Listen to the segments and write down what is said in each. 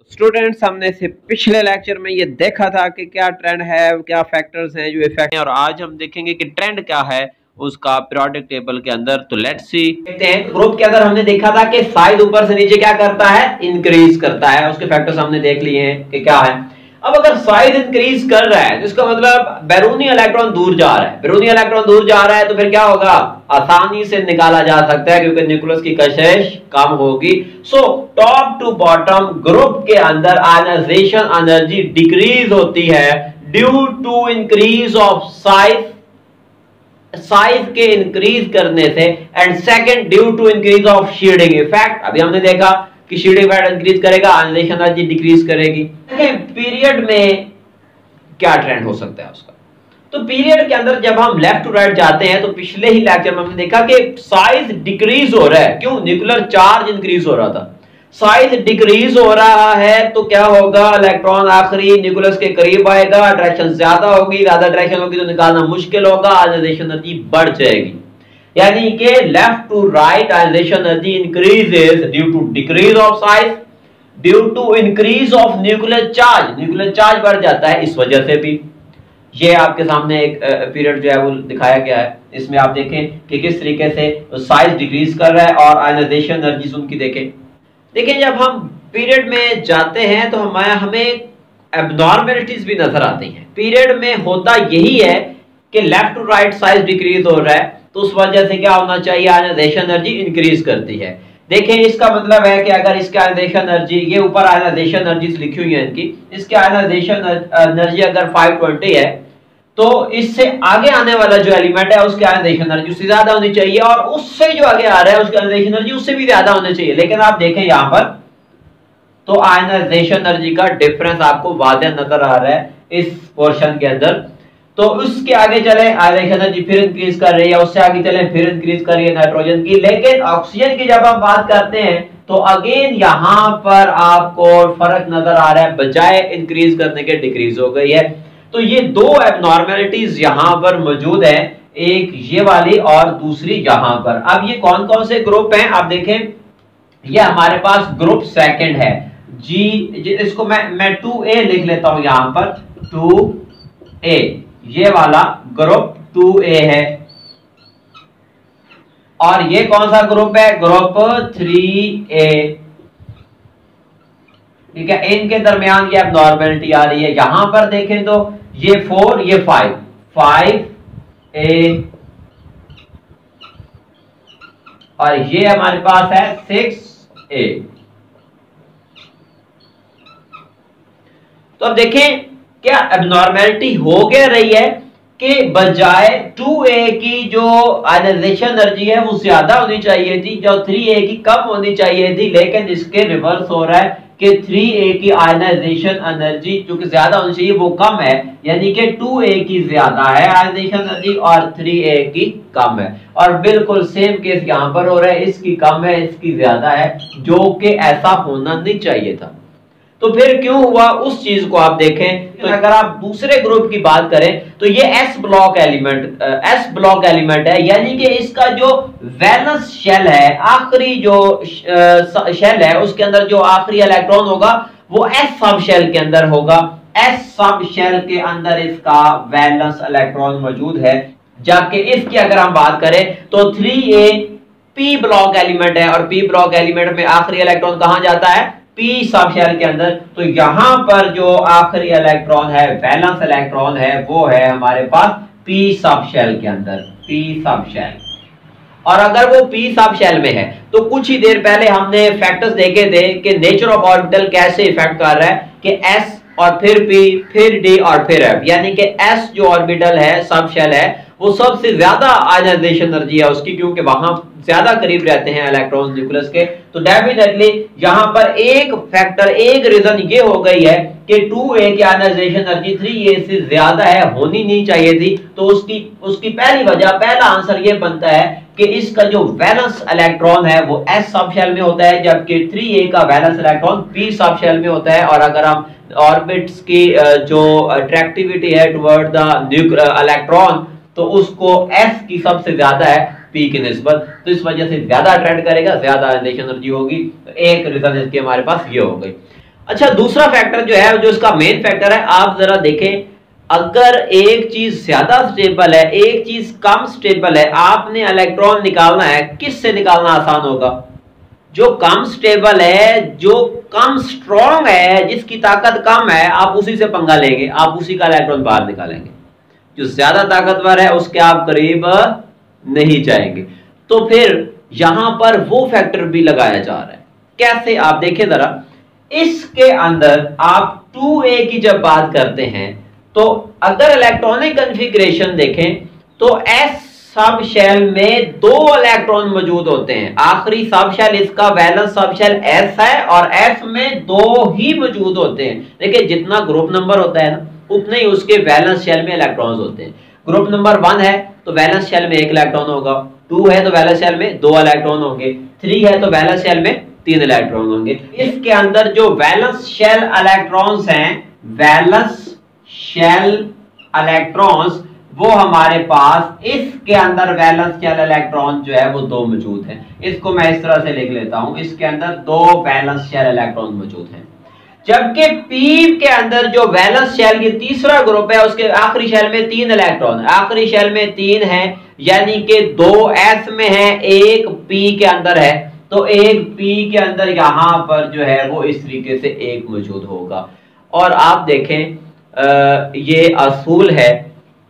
Students, हमने से पिछले लेक्चर में ये देखा था कि क्या ट्रेंड है, क्या फैक्टर्स हैं जो इफेक्ट हैं, और आज हम देखेंगे कि ट्रेंड क्या है उसका पीरियोडिक टेबल के अंदर। तो लेट्स सी। देखते हैं ग्रुप के अंदर हमने देखा था कि साइज ऊपर से नीचे क्या करता है, इंक्रीज करता है। उसके फैक्टर्स हमने देख लिए हैं कि क्या है। अब अगर साइज इंक्रीज कर रहा है तो इसका मतलब बैरूनी इलेक्ट्रॉन दूर जा रहा है। बैरूनी इलेक्ट्रॉन दूर जा रहा है तो फिर क्या होगा, आसानी से निकाला जा सकता है क्योंकि न्यूक्लियस की कशिश कम होगी। So top to bottom group के अंदर आयनाइजेशन एनर्जी डिक्रीज होती है due to increase of size, size के इंक्रीज करने से, and second due to increase of shielding effect. अभी हमने देखा कि शील्डिंग इफेक्ट इंक्रीज करेगा, आयनाइजेशन एनर्जी डिक्रीज करेगी। पीरियड में क्या ट्रेंड हो सकता है उसका, तो पीरियड के अंदर जब हम लेफ्ट टू राइट जाते हैं तो पिछले ही लेक्चर में हमने देखा कि साइज डिक्रीज हो रहा है। क्यों? न्यूक्लियर चार्ज इंक्रीज हो रहा था, साइज डिक्रीज हो रहा है तो क्या होगा, इलेक्ट्रॉन आखिरी न्यूक्लियस के करीब आएगा, अट्रैक्शन ज्यादा होगी, ज्यादा अट्रैक्शन होगी तो निकालना मुश्किल होगा, आयनाइजेशन एनर्जी बढ़ जाएगी। यानी कि left to right ionisation energy increases due to decrease of size, due to increase of nuclear charge. Nuclear charge बढ़ जाता है इस वजह से भी। ये आपके सामने एक पीरियड जो है वो दिखाया गया है। इसमें आप देखें कि किस तरीके से साइज डिक्रीज कर रहा है और आयनाइजेशन एनर्जी उनकी देखें। देखिए जब हम पीरियड में जाते हैं तो हमें एब्नॉर्मलिटीज भी नजर आती हैं। पीरियड में होता यही है कि left to right size decrease हो रहा है तो उस वजह से क्या होना चाहिए, आयनाइजेशन एनर्जी इंक्रीज करती है। देखें इसका मतलब है कि अगर इसका आयनाइजेशन एनर्जी, ये ऊपर आयनाइजेशन एनर्जी लिखी हुई है इनकी, इसकी आयनाइजेशन एनर्जी अगर 520 है तो इससे आगे आने वाला जो एलिमेंट है उसकी आयनाइजेशन एनर्जी उससे ज्यादा होनी चाहिए, और उससे जो आगे आ रहा है उसकी आयनाइजेशन एनर्जी उससे भी ज्यादा होनी चाहिए। लेकिन आप देखें यहां पर तो आयनाइजेशन एनर्जी का डिफरेंस आपको वाज़ेह नजर आ रहा है इस पोर्शन के अंदर। तो उसके आगे चले आयनाइजेशन एनर्जी फिर इंक्रीज कर रही है, उससे आगे चले फिर इंक्रीज कर रही है नाइट्रोजन की। लेकिन ऑक्सीजन की जब हम बात करते हैं तो अगेन यहां पर आपको फर्क नजर आ रहा है, बजाय इंक्रीज करने के डिक्रीज हो गई है। तो ये दो एबनॉर्मलिटीज यहां पर मौजूद है, एक ये वाली और दूसरी यहां पर। अब ये कौन कौन से ग्रुप हैं आप देखें, ये हमारे पास ग्रुप सेकंड है जी, इसको मैं 2A लिख लेता हूं यहां पर, 2A, ये वाला ग्रुप 2A है। और ये कौन सा ग्रुप है, ग्रुप 3A। ठीक है, इनके दरमियान ये एबनॉर्मलिटी आ रही है। यहां पर देखें तो ये 4, ये 5, 5A, और ये हमारे पास है 6A। तो अब देखें क्या एबनॉर्मलिटी हो क्या रही है कि बजाय 2A की जो आयनाइजेशन एनर्जी है वो ज्यादा होनी चाहिए थी, जो 3A की कम होनी चाहिए थी, लेकिन इसके रिवर्स हो रहा है कि 3A की आयनाइजेशन एनर्जी जो कि ज्यादा होनी चाहिए वो कम है। यानी कि 2A की ज्यादा है आयनाइजेशन एनर्जी और 3A की कम है। और बिल्कुल सेम केस यहां पर हो रहा है, इसकी कम है इसकी ज्यादा है, जो कि ऐसा होना नहीं चाहिए था। तो फिर क्यों हुआ उस चीज को आप देखें। तो अगर आप दूसरे ग्रुप की बात करें तो ये एस ब्लॉक एलिमेंट है, यानी कि इसका जो वैलेंस शेल है, आखिरी जो शेल है उसके अंदर जो आखिरी इलेक्ट्रॉन होगा वो एस सब शेल के अंदर होगा। एस सब शेल के अंदर इसका वैलेंस इलेक्ट्रॉन मौजूद है। जबकि इसकी अगर हम बात करें तो 3A पी ब्लॉक एलिमेंट है, और पी ब्लॉक एलिमेंट में आखिरी इलेक्ट्रॉन कहां जाता है, पी सब शेल के अंदर। तो यहां पर जो आखिरी इलेक्ट्रॉन है, वैलेंस इलेक्ट्रॉन है, वो है हमारे पास पी सब शेल के अंदर, पी सब शेल। और अगर वो पी सब शेल में है तो कुछ ही देर पहले हमने फैक्टर्स देखे थे कि नेचर ऑफ ऑर्बिटल कैसे इफेक्ट कर रहा है कि एस और फिर पी फिर डी और फिर एफ, यानी कि एस जो ऑर्बिटल है, सब शेल है, वो सबसे ज्यादा आयनाइजेशन एनर्जी है उसकी, क्योंकि वहां ज्यादा करीब रहते हैं इलेक्ट्रॉन्स न्यूक्लियस के। तो डेफिनेटली यहां पर एक फैक्टर, एक रीजन ये हो गई है कि 2A की आयनाइजेशन एनर्जी 3A से ज्यादा है, होनी नहीं चाहिए थी। तो उसकी पहली वजह, पहला आंसर ये बनता है कि इसका जो वैलेंस इलेक्ट्रॉन है वो एस सब शेल में होता है, जबकि 3A का valence electron p sub shell में होता है। और अगर हम ऑर्बिट्स की जो अट्रैक्टिविटी है टुवर्ड द इलेक्ट्रॉन तो उसको एस की सबसे ज्यादा है पी की निस्बत, तो इस वजह से ज्यादा अट्रैक्ट करेगा, ज्यादा आयनाइजेशन एनर्जी होगी। तो एक रीजन इसके हमारे पास ये हो गई। अच्छा, दूसरा फैक्टर जो है, जो इसका मेन फैक्टर है, आप जरा देखें, अगर एक चीज ज्यादा स्टेबल है, एक चीज कम स्टेबल है, आपने इलेक्ट्रॉन निकालना है, किससे निकालना आसान होगा? जो कम स्टेबल है, जो कम स्ट्रॉन्ग है, जिसकी ताकत कम है, आप उसी से पंगा लेंगे, आप उसी का इलेक्ट्रॉन बाहर निकालेंगे। जो ज्यादा ताकतवर है उसके आप करीब नहीं जाएंगे। तो फिर यहां पर वो फैक्टर भी लगाया जा रहा है। कैसे? आप देखें जरा, इसके अंदर आप 2a की जब बात करते हैं, तो अगर इलेक्ट्रॉनिक कॉन्फ़िगरेशन देखें तो s सब शेल में 2 इलेक्ट्रॉन मौजूद होते हैं। आखिरी सब शेल इसका वैलेंस सब शेल s है और s में 2 ही मौजूद होते हैं। देखिए, जितना ग्रुप नंबर होता है ना, उतने ही उसके वैलेंस शेल में इलेक्ट्रॉन्स होते हैं। ग्रुप नंबर 1 है तो वैलेंस शेल में 1 इलेक्ट्रॉन होगा, 2 है तो वैलेंस शेल में 2 इलेक्ट्रॉन होंगे, 3 है तो वैलेंस शेल में 3 इलेक्ट्रॉन होंगे। इसके अंदर जो वैलेंस शेल इलेक्ट्रॉन्स हैं, वैलेंस शेल इलेक्ट्रॉन्स, वो हमारे पास इसके अंदर वैलेंस शेल इलेक्ट्रॉन जो है वो 2 मौजूद हैं। इसको मैं इस तरह से लिख लेता हूं, इसके अंदर 2 वैलेंस शेल इलेक्ट्रॉन मौजूद हैं। जबकि p के अंदर जो वैलेंस शेल, ये तीसरा ग्रुप है, उसके आखिरी शेल में 3 इलेक्ट्रॉन है, आखिरी शेल में 3 है, यानी कि 2 s में है, 1 p के अंदर है, तो 1 p के अंदर यहां पर जो है वो इस तरीके से 1 मौजूद होगा। और आप देखें, ये असूल है,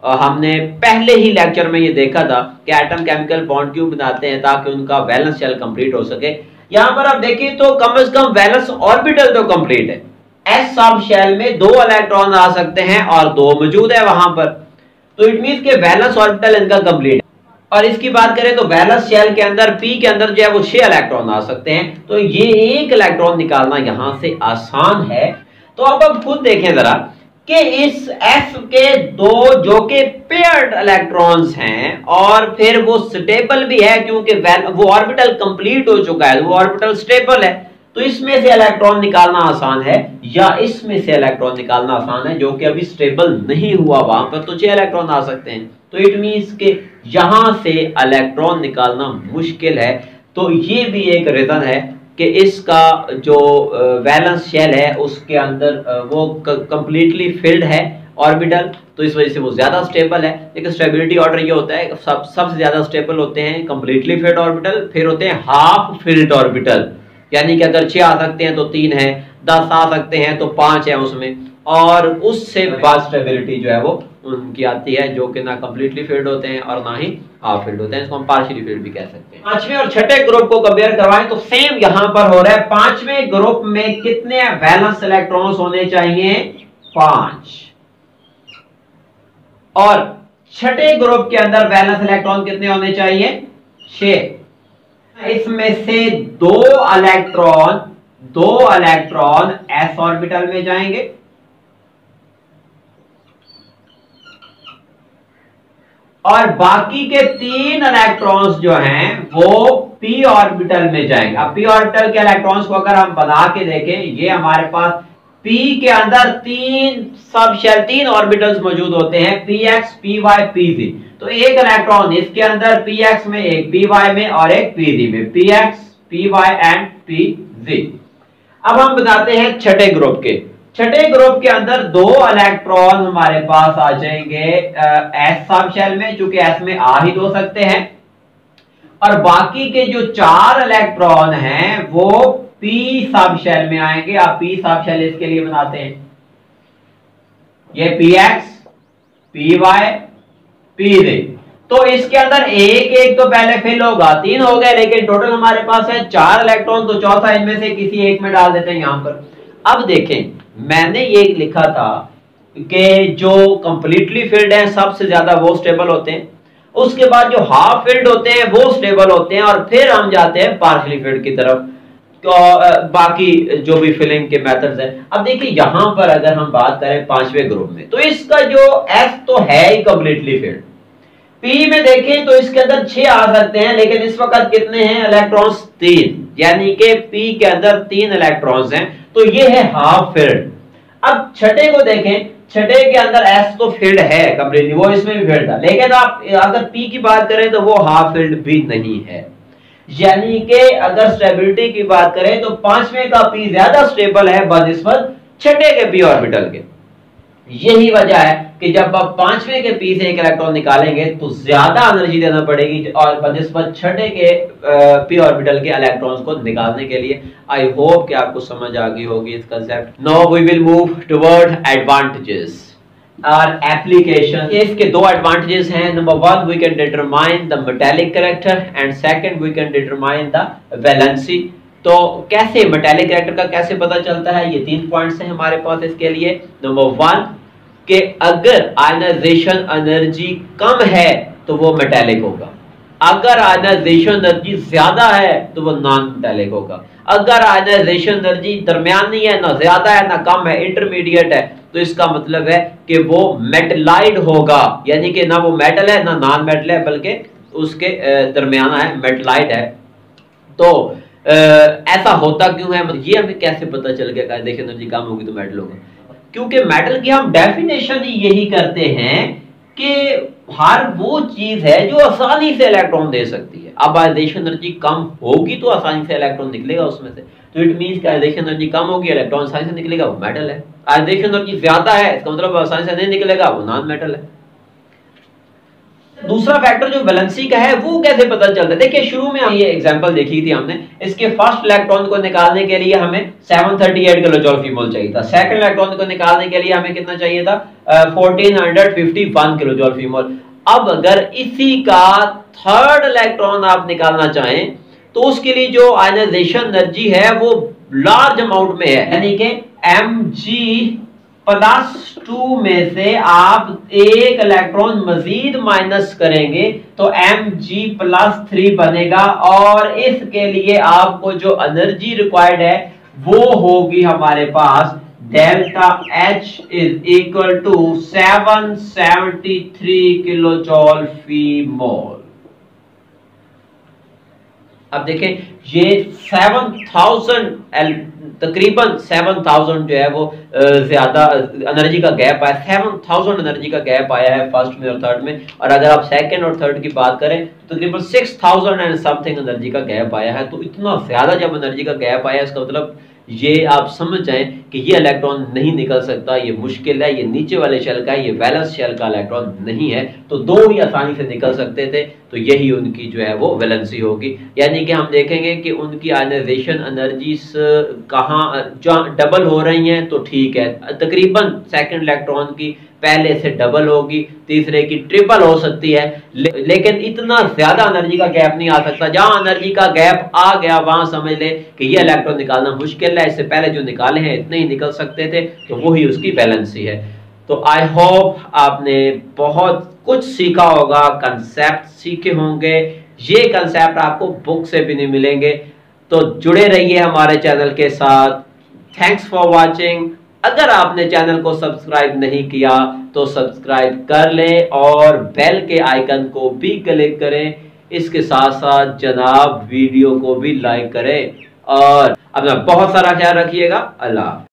हमने पहले ही लेक्चर में ये देखा था कि एटम केमिकल बॉन्ड क्यों बनाते हैं, ताकि उनका वैलेंस शेल कंप्लीट हो सके। यहां पर आप देखिए तो कम से कम वैलेंस ऑर्बिटल तो कंप्लीट है। एस सब शेल में 2 इलेक्ट्रॉन आ सकते हैं और 2 मौजूद है वहां पर, तो इट मींस के वैलेंस ऑर्बिटल इनका कंप्लीट है। और इसकी बात करें तो वैलेंस शेल के अंदर p के अंदर जो है वो 6 इलेक्ट्रॉन आ सकते हैं, तो ये 1 इलेक्ट्रॉन निकालना यहां से आसान है। तो अब आप खुद देखें जरा कि इस s के 2 जो कि पेयर्ड इलेक्ट्रॉन्स हैं, और फिर वो स्टेबल भी है क्योंकि वो ऑर्बिटल कंप्लीट हो चुका है, वो ऑर्बिटल स्टेबल है, तो इसमें से इलेक्ट्रॉन निकालना आसान है या इसमें से इलेक्ट्रॉन निकालना आसान है, जो कि अभी स्टेबल नहीं हुआ, वहां पर तो 6 इलेक्ट्रॉन आ सकते हैं। तो इट मींस के यहां से इलेक्ट्रॉन निकालना मुश्किल है। तो ये भी एक रीजन है कि इसका जो वैलेंस शेल है उसके अंदर वो कंप्लीटली फिल्ड है ऑर्बिटल, तो इस वजह से वो ज्यादा स्टेबल है। लेकिन स्टेबिलिटी ऑर्डर ये होता है, सबसे ज्यादा स्टेबल होते हैं कंप्लीटली फिल्ड ऑर्बिटल, फिर होते हैं हाफ फिल्ड ऑर्बिटल, यानी कि अगर 6 आ सकते हैं तो 3 है, 10 आ सकते हैं तो 5 है उसमें, और उससे बाद स्टेबिलिटी जो है वो उनकी आती है, जो कि ना कंप्लीटली फिल्ड होते हैं और ना ही हाफ फिल्ड होते हैं। इसको हम पार्शियली फिल्ड भी कह सकते हैं। 5वें और 6ठे ग्रुप को कंपेयर करवाएं तो सेम यहां पर हो रहा है। 5वें ग्रुप में कितने वैलेंस इलेक्ट्रॉन्स होने चाहिए? 5। और 6ठे ग्रुप के अंदर वैलेंस इलेक्ट्रॉन कितने होने चाहिए? 6। इसमें से 2 इलेक्ट्रॉन s ऑर्बिटल में जाएंगे और बाकी के 3 इलेक्ट्रॉन्स जो हैं वो p ऑर्बिटल में जाएंगे। अब p ऑर्बिटल के इलेक्ट्रॉन्स को अगर हम बना के देखें, ये हमारे पास p के अंदर 3 सब शेल 3 ऑर्बिटल्स मौजूद होते हैं, px py pz। तो एक इलेक्ट्रॉन इसके अंदर px में, एक py में और एक pz में, px py एंड pz। अब हम बताते हैं 6ठे ग्रुप के। 6ठे ग्रुप के अंदर 2 इलेक्ट्रॉन हमारे पास आ जाएंगे s सब शेल में, चूंकि s में आ ही 2 सकते हैं, और बाकी के जो 4 इलेक्ट्रॉन हैं वो p सब शेल में आएंगे। आप p सब शेल इसके लिए बनाते हैं, ये px py pz। तो इसके अंदर एक तो पहले फिल होगा, 3 हो गए, लेकिन टोटल हमारे पास है 4 इलेक्ट्रॉन, तो चौथा इनमें से किसी एक में डाल देते हैं यहां पर। अब देखें, मैंने ये लिखा था कि जो कंप्लीटली फिल्ड है सबसे ज्यादा वो स्टेबल होते हैं, उसके बाद जो हाफ फिल्ड होते हैं वो स्टेबल होते हैं, और फिर हम जाते हैं पार्शियली फिल्ड की तरफ, तो बाकी जो भी फिलिंग के मेथड्स हैं। अब देखिए यहां पर अगर हम बात करें 5वें ग्रुप में, तो इसका जो s तो है ही कंप्लीटली फिल्ड, p में देखें तो इसके अंदर 6 आ सकते हैं, लेकिन इस वक्त कितने हैं इलेक्ट्रॉन्स? 3, यानी कि p के अंदर 3 इलेक्ट्रॉन्स हैं, तो ये है हाफ फिल्ड। अब 6ठे को देखें, 6ठे के अंदर s तो फिल्ड है कंप्लीटली, वो इसमें भी फिल्ड था, लेकिन आप अगर p की बात करें तो वो हाफ फिल्ड भी नहीं है। यानी कि अगर स्टेबिलिटी की बात करें तो पांचवें का पी ज्यादा स्टेबल है बनिस्बत छठे के पी ऑर्बिटल के। यही वजह है कि जब आप पांचवें के पी से एक इलेक्ट्रॉन निकालेंगे तो ज्यादा एनर्जी देना पड़ेगी और बनिस्बत छठे के पी ऑर्बिटल के इलेक्ट्रॉन्स को निकालने के लिए। आई होप कि आपको समझ आ गई होगी इस concept. Now we will move toward advantages और एप्लीकेशन। इसके दो एडवांटेजेस हैं। Number one, we can determine the metallic character and second we can determine the valency. तो कैसे मेटालिक कैरेक्टर का कैसे पता चलता है, ये 3 पॉइंट्स हैं हमारे पास इसके लिए। नंबर वन कि अगर आयनाइजेशन एनर्जी कम है तो वो मेटालिक होगा, अगर आयनाइजेशन एनर्जी ज्यादा है तो वो नॉन मेटालिक होगा। अगर आयनाइजेशन एनर्जी दरमियानी है, ना ज्यादा है ना कम है, इंटरमीडिएट है, तो इसका मतलब है कि वो मेटलाइड होगा, यानी कि ना वो मेटल है ना नॉन मेटल है बल्कि उसके दरमियाना है, मेटलाइड है। तो ऐसा होता क्यों है, ये हमें कैसे पता चल गया आयनाइजेशन एनर्जी कम होगी तो मेटल होगा? क्योंकि मेटल की हम डेफिनेशन ही यही करते हैं कि हर वो चीज है जो आसानी से इलेक्ट्रॉन दे सकती है। अब आयनाइजेशन एनर्जी कम होगी तो आसानी से इलेक्ट्रॉन निकलेगा उसमें से, तो इट मींस कि आयनाइजेशन एनर्जी कम होगी, इलेक्ट्रॉन आसानी से निकलेगा, वो मेटल है। आयनाइजेशन एनर्जी ज्यादा है, इसका मतलब आसानी से नहीं निकलेगा, वो नॉन मेटल है। दूसरा फैक्टर जो वैलेंसी का है वो कैसे पता चलता है? देखिए शुरू में ये एग्जांपल देखी थी हमने, इसके फर्स्ट इलेक्ट्रॉन को निकालने के लिए हमें 738 किलो जूल फीमोल चाहिए था, सेकंड इलेक्ट्रॉन को निकालने के लिए हमें कितना चाहिए था? 1451 किलो जूल फीमोल। अब अगर इसी का थर्ड इलेक्ट्रॉन आप निकालना चाहें तो उसके लिए जो आयनाइजेशन एनर्जी है वो लार्ज अमाउंट में है, यानी कि Mg+2 में से आप एक इलेक्ट्रॉन मजीद माइनस करेंगे तो Mg+3 बनेगा, और इसके लिए आपको जो एनर्जी रिक्वायर्ड है वो होगी हमारे पास delta H is equal to 773 kilo joule per mole. अब देखें ये 7000 तकरीबन 7000 जो है वो ज्यादा एनर्जी का गैप आया, 7000 एनर्जी का गैप आया है फर्स्ट में और थर्ड में, और अगर आप सेकंड और थर्ड की बात करें तो तकरीबन 6000 एंड समथिंग एनर्जी का गैप आया है। तो इतना ज्यादा जब एनर्जी का गैप आया इसका मतलब ये आप समझ जाएं कि ये इलेक्ट्रॉन नहीं निकल सकता, ये मुश्किल है, ये नीचे वाले शेल का है, ये वैलेंस शेल का इलेक्ट्रॉन नहीं है, तो दो ही आसानी से निकल सकते थे, तो यही उनकी जो है वो वैलेंसी होगी। यानी कि हम देखेंगे कि उनकी आयनाइजेशन एनर्जीज कहाँ डबल हो रही हैं तो ठीक है, तकरीबन सेकंड इलेक्ट्रॉन की पहले से डबल होगी, तीसरे की ट्रिपल हो सकती है, लेकिन इतना ज्यादा एनर्जी का गैप नहीं आ सकता। जहां एनर्जी का गैप आ गया वहां समझ ले कि ये इलेक्ट्रॉन निकालना मुश्किल है, इससे पहले जो निकाले हैं इतने ही निकल सकते थे, तो वही उसकी बैलेंसी है। तो आई होप आपने बहुत कुछ सीखा होगा, कंसेप्ट सीखे होंगे। ये कंसेप्ट आपको बुक से भी नहीं मिलेंगे, तो जुड़े रहिए हमारे चैनल के साथ। Thanks for watching. अगर आपने चैनल को सब्सक्राइब नहीं किया तो सब्सक्राइब कर लें और बेल के आइकन को भी क्लिक करें। इसके साथ साथ जनाब वीडियो को भी लाइक करें और अपना बहुत सारा ख्याल रखिएगा। अल्लाह।